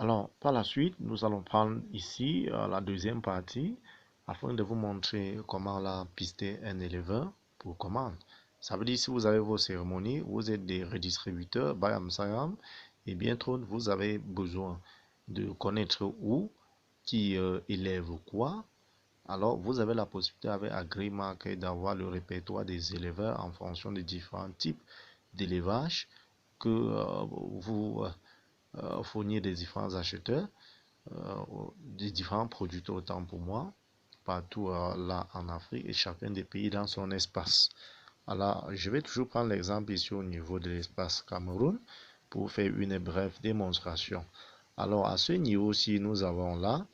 Alors, par la suite, nous allons prendre ici la deuxième partie afin de vous montrer comment la pister un éleveur pour commande. Ça veut dire si vous avez vos cérémonies, vous êtes des redistributeurs, Bayam Sayam, et bientôt vous avez besoin de connaître où, qui élève quoi. Alors, vous avez la possibilité avec AgriMarket d'avoir le répertoire des éleveurs en fonction des différents types d'élevage que vous fournir des différents acheteurs, des différents producteurs autant pour moi, partout là en Afrique et chacun des pays dans son espace. Alors, je vais toujours prendre l'exemple ici au niveau de l'espace Cameroun pour faire une brève démonstration. Alors, à ce niveau-ci, nous avons là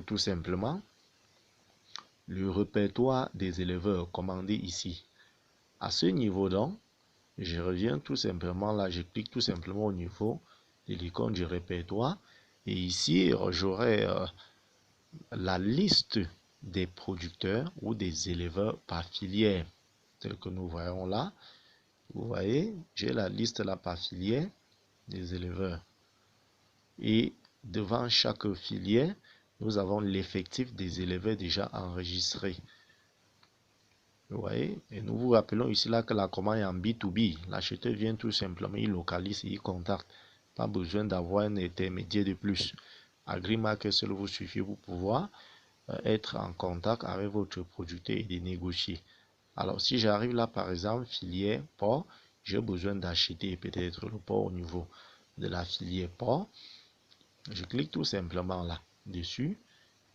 tout simplement le répertoire des éleveurs commandé ici. À ce niveau donc, je reviens tout simplement là, je clique tout simplement au niveau de l'icône du répertoire et ici j'aurai la liste des producteurs ou des éleveurs par filière tel que nous voyons là. Vous voyez, j'ai la liste là par filière des éleveurs et devant chaque filière nous avons l'effectif des éleveurs déjà enregistrés. Vous voyez, et nous vous rappelons ici là que la commande est en B2B. L'acheteur vient tout simplement, il localise, il contacte. Pas besoin d'avoir un intermédiaire de plus. AgriMarket seul vous suffit pour pouvoir être en contact avec votre producteur et de négocier. Alors si j'arrive là par exemple, filière porc, j'ai besoin d'acheter peut-être le porc au niveau de la filière porc. Je clique tout simplement là dessus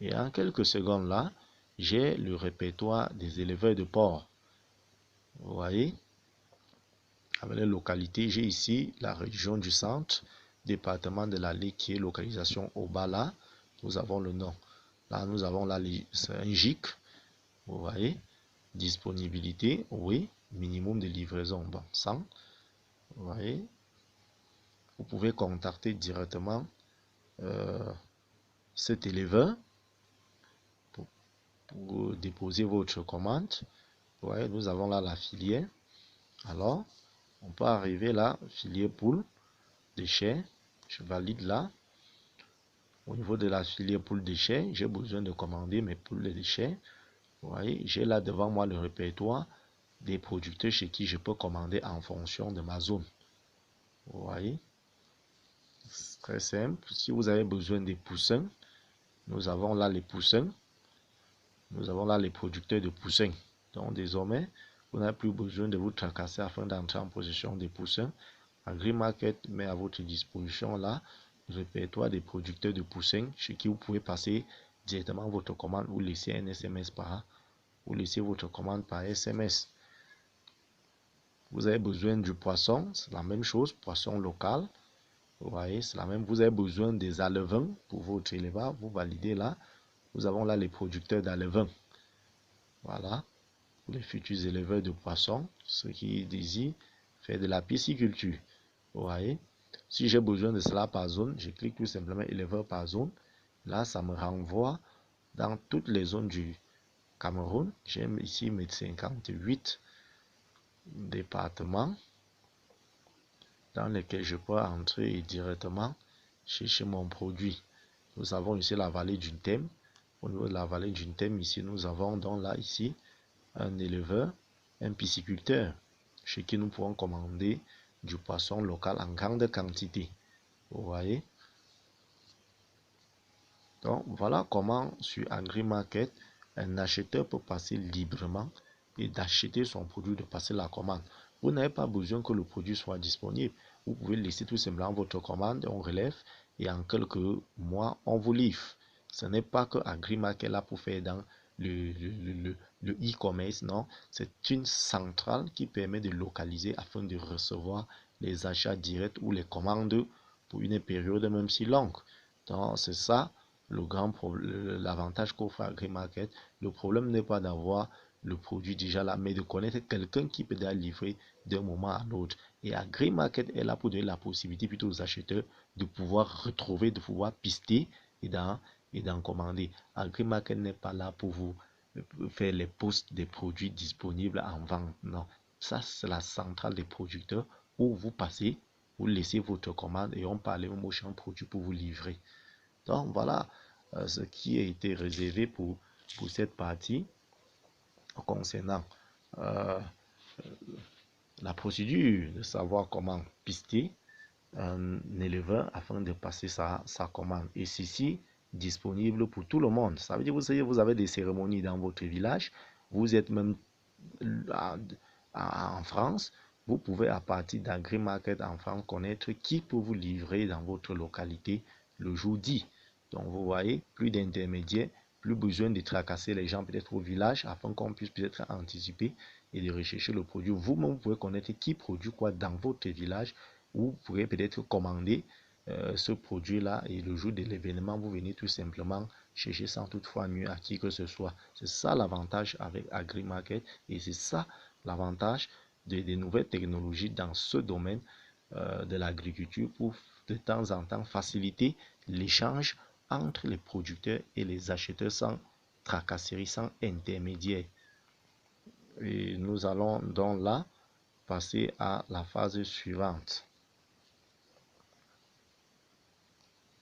et en quelques secondes là, j'ai le répertoire des éleveurs de porc. Vous voyez, avec les localités, j'ai ici la région du centre, département de la Ligue qui est localisation au bas là. Nous avons le nom. Là, nous avons là un GIC. Vous voyez, disponibilité, oui, minimum de livraison, bon, 100. Vous voyez, vous pouvez contacter directement cet éleveur pour déposer votre commande. Vous voyez, nous avons là la filière. Alors, on peut arriver là, filière poule, déchets. Je valide là. Au niveau de la filière poule déchets, j'ai besoin de commander mes poules de déchets. Vous voyez, j'ai là devant moi le répertoire des producteurs chez qui je peux commander en fonction de ma zone. Vous voyez, c'est très simple. Si vous avez besoin des poussins, nous avons là les poussins. Nous avons là les producteurs de poussins. Donc désormais, vous n'avez plus besoin de vous tracasser afin d'entrer en possession des poussins. AgriMarket met à votre disposition là le répertoire des producteurs de poussins chez qui vous pouvez passer directement votre commande ou laisser un SMS ou laisser votre commande par SMS. Vous avez besoin du poisson, c'est la même chose, poisson local. Vous voyez, c'est la même. Vous avez besoin des alevins pour votre élevage, vous validez là. Nous avons là les producteurs d'alevins. Voilà, pour les futurs éleveurs de poissons, ceux qui désirent faire de la pisciculture. Vous voyez, si j'ai besoin de cela par zone, je clique tout simplement éleveur par zone. Là, ça me renvoie dans toutes les zones du Cameroun. J'aime ici mes 58 départements dans lesquels je peux entrer directement chercher mon produit. Nous avons ici la vallée du Thème. Au niveau de la vallée du Thème, ici, nous avons donc là, ici, un éleveur, un pisciculteur, chez qui nous pouvons commander du poisson local en grande quantité. Vous voyez? Donc, voilà comment sur AgriMarket, un acheteur peut passer librement et d'acheter son produit, de passer la commande. Vous n'avez pas besoin que le produit soit disponible. Vous pouvez laisser tout simplement votre commande, on relève et en quelques mois, on vous livre. Ce n'est pas que AgriMarket est là pour faire dans le e-commerce, non. C'est une centrale qui permet de localiser afin de recevoir les achats directs ou les commandes pour une période même si longue. Donc, c'est ça le grand problème, l'avantage qu'offre AgriMarket. Le problème n'est pas d'avoir le produit déjà là, mais de connaître quelqu'un qui peut déjà livrer d'un moment à l'autre. Et AgriMarket est là pour donner la possibilité plutôt aux acheteurs de pouvoir retrouver, de pouvoir pister et d'en commander. AgriMarket n'est pas là pour vous faire les posts des produits disponibles en vente. Non, ça c'est la centrale des producteurs où vous passez vous laissez votre commande et on parle même au champ produit pour vous livrer. Donc voilà ce qui a été réservé pour cette partie concernant la procédure de savoir comment pister un éleveur afin de passer sa commande. Et ceci disponible pour tout le monde. Ça veut dire, vous avez des cérémonies dans votre village, vous êtes même en France, vous pouvez à partir d'AgriMarket en France connaître qui peut vous livrer dans votre localité le jour dit. Donc vous voyez, plus d'intermédiaires, plus besoin de tracasser les gens peut-être au village afin qu'on puisse peut-être anticiper et de rechercher le produit. Vous-même, vous pouvez connaître qui produit quoi dans votre village. Vous pourrez peut-être commander ce produit-là et le jour de l'événement, vous venez tout simplement chercher sans toutefois nuire à qui que ce soit. C'est ça l'avantage avec AgriMarket et c'est ça l'avantage des nouvelles technologies dans ce domaine de l'agriculture pour de temps en temps faciliter l'échange entre les producteurs et les acheteurs sans tracasserie, sans intermédiaire. Et nous allons donc là passer à la phase suivante.